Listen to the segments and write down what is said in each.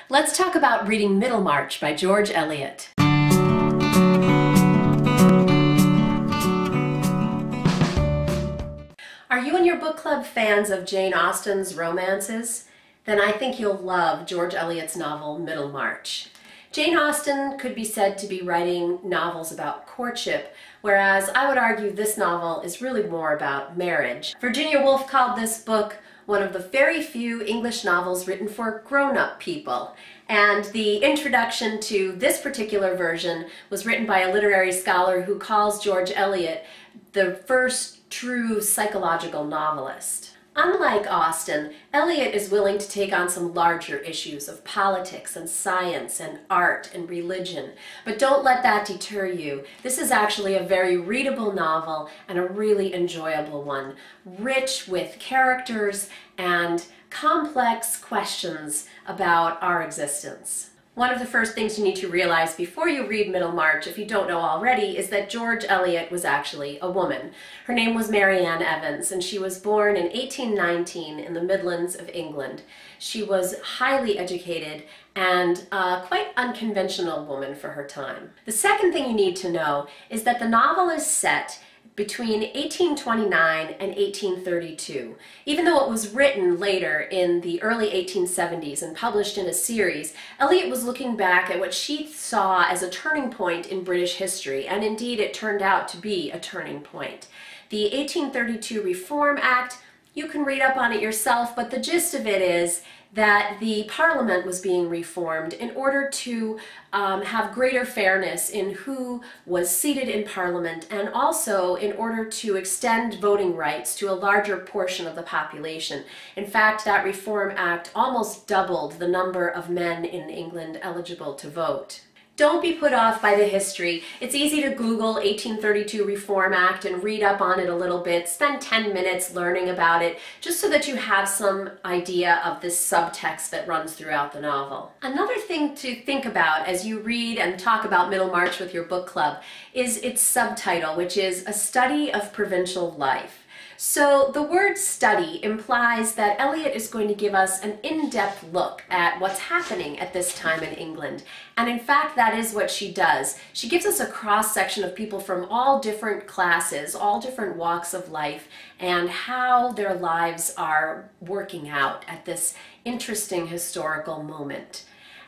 Let's talk about reading Middlemarch by George Eliot. Are you and your book club fans of Jane Austen's romances? Then I think you'll love George Eliot's novel Middlemarch. Jane Austen could be said to be writing novels about courtship, whereas I would argue this novel is really more about marriage. Virginia Woolf called this book one of the very few English novels written for grown-up people. And the introduction to this particular version was written by a literary scholar who calls George Eliot the first true psychological novelist. Unlike Austen, Eliot is willing to take on some larger issues of politics and science and art and religion. But don't let that deter you. This is actually a very readable novel and a really enjoyable one, rich with characters and complex questions about our existence. One of the first things you need to realize before you read Middlemarch, if you don't know already, is that George Eliot was actually a woman. Her name was Mary Ann Evans, and she was born in 1819 in the Midlands of England. She was highly educated and a quite unconventional woman for her time. The second thing you need to know is that the novel is set between 1829 and 1832. Even though it was written later in the early 1870s and published in a series, Eliot was looking back at what she saw as a turning point in British history, and indeed it turned out to be a turning point. The 1832 Reform Act, you can read up on it yourself, but the gist of it is that the Parliament was being reformed in order to have greater fairness in who was seated in Parliament, and also in order to extend voting rights to a larger portion of the population. In fact, that Reform Act almost doubled the number of men in England eligible to vote. Don't be put off by the history. It's easy to Google 1832 Reform Act and read up on it a little bit. Spend 10 minutes learning about it, just so that you have some idea of this subtext that runs throughout the novel. Another thing to think about as you read and talk about Middlemarch with your book club is its subtitle, which is A Study of Provincial Life. So the word study implies that Eliot is going to give us an in-depth look at what's happening at this time in England. And in fact, that is what she does. She gives us a cross-section of people from all different classes, all different walks of life, and how their lives are working out at this interesting historical moment.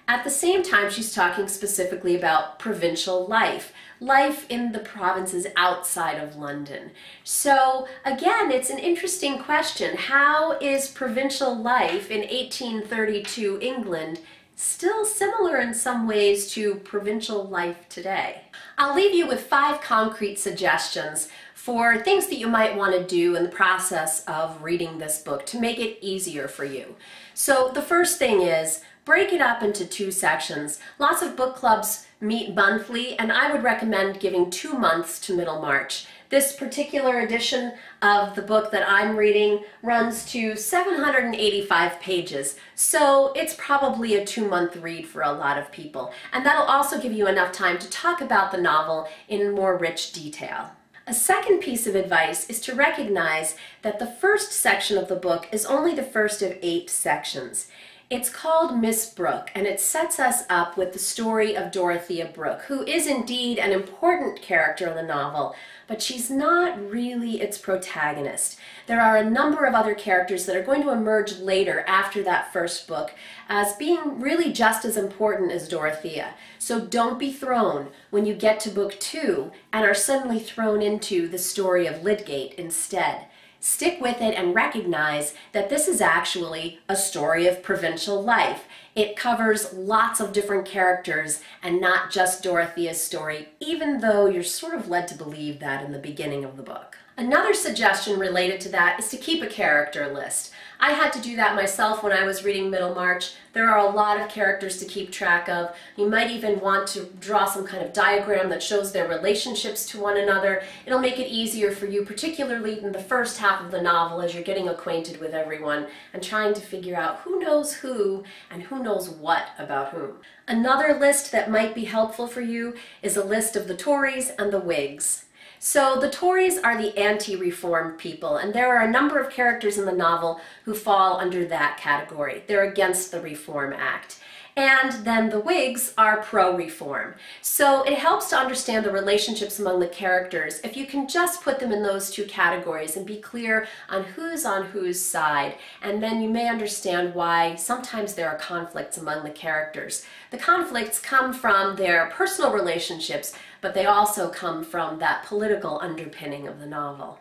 At the same time, she's talking specifically about provincial life, life in the provinces outside of London. So again, it's an interesting question. How is provincial life in 1832 England still similar in some ways to provincial life today? I'll leave you with 5 concrete suggestions for things that you might want to do in the process of reading this book to make it easier for you. So the first thing is, break it up into 2 sections. Lots of book clubs meet monthly, and I would recommend giving 2 months to Middlemarch. This particular edition of the book that I'm reading runs to 785 pages, so it's probably a 2-month read for a lot of people. And that'll also give you enough time to talk about the novel in more rich detail. A second piece of advice is to recognize that the first section of the book is only the first of 8 sections. It's called Miss Brooke, and it sets us up with the story of Dorothea Brooke, who is indeed an important character in the novel, but she's not really its protagonist. There are a number of other characters that are going to emerge later after that first book as being really just as important as Dorothea. So don't be thrown when you get to book 2 and are suddenly thrown into the story of Lydgate instead. Stick with it and recognize that this is actually a story of provincial life. It covers lots of different characters and not just Dorothea's story, even though you're sort of led to believe that in the beginning of the book. Another suggestion related to that is to keep a character list. I had to do that myself when I was reading Middlemarch. There are a lot of characters to keep track of. You might even want to draw some kind of diagram that shows their relationships to one another. It'll make it easier for you, particularly in the first half of the novel as you're getting acquainted with everyone and trying to figure out who knows who and who knows what about whom. Another list that might be helpful for you is a list of the Tories and the Whigs. So the Tories are the anti-reform people, and there are a number of characters in the novel who fall under that category. They're against the Reform Act. And then the Whigs are pro-reform. So it helps to understand the relationships among the characters if you can just put them in those two categories and be clear on whose side. And then you may understand why sometimes there are conflicts among the characters. The conflicts come from their personal relationships, but they also come from that political underpinning of the novel.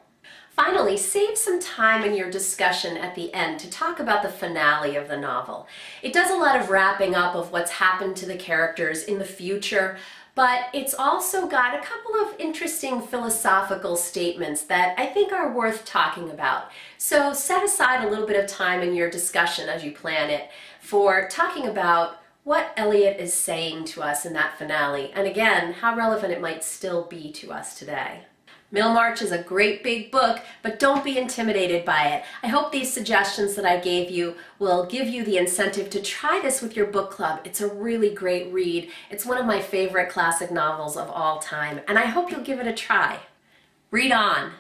Finally, save some time in your discussion at the end to talk about the finale of the novel. It does a lot of wrapping up of what's happened to the characters in the future, but it's also got a couple of interesting philosophical statements that I think are worth talking about. So set aside a little bit of time in your discussion as you plan it for talking about what Eliot is saying to us in that finale, and again, how relevant it might still be to us today. Middlemarch is a great big book, but don't be intimidated by it. I hope these suggestions that I gave you will give you the incentive to try this with your book club. It's a really great read. It's one of my favorite classic novels of all time, and I hope you'll give it a try. Read on!